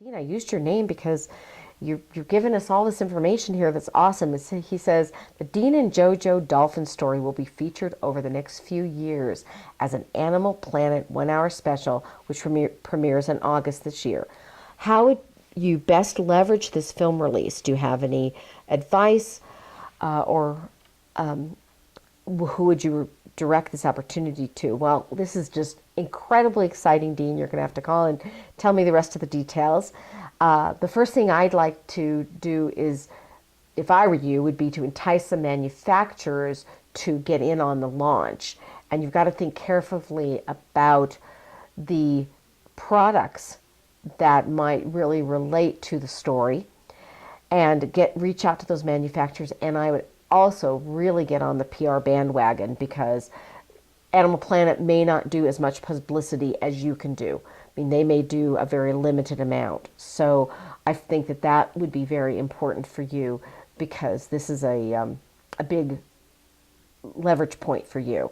Dean, I used your name because you're giving us all this information here that's awesome. He says, the Dean and JoJo dolphin story will be featured over the next few years as an Animal Planet 1 hour special, which premieres in August this year. How would you best leverage this film release? Do you have any advice, or who would you direct this opportunity to? Well, this is just incredibly exciting, Dean. You're going to have to call and tell me the rest of the details. The first thing I'd like to do is, if I were you, would be to entice some manufacturers to get in on the launch. And you've got to think carefully about the products that might really relate to the story and reach out to those manufacturers. And I would also really get on the PR bandwagon, because Animal Planet may not do as much publicity as you can do. I mean, they may do a very limited amount. So I think that that would be very important for you, because this is a big leverage point for you.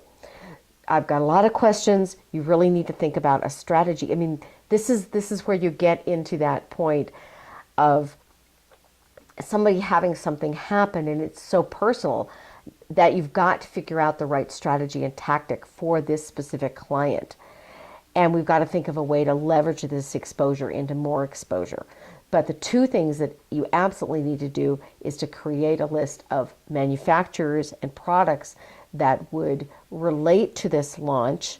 I've got a lot of questions. You really need to think about a strategy. I mean, this is where you get into that point of somebody having something happen, and it's so personal that you've got to figure out the right strategy and tactic for this specific client. And we've got to think of a way to leverage this exposure into more exposure. But the two things that you absolutely need to do is to create a list of manufacturers and products that would relate to this launch,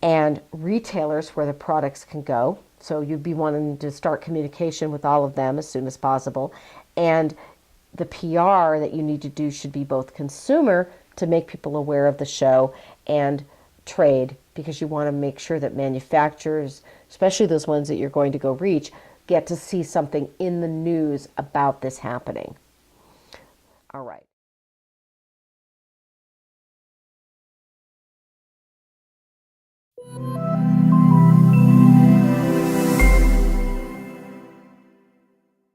and retailers where the products can go. So you'd be wanting to start communication with all of them as soon as possible. And the PR that you need to do should be both consumer, to make people aware of the show, and trade, because you want to make sure that manufacturers, especially those ones that you're going to go reach, get to see something in the news about this happening. All right.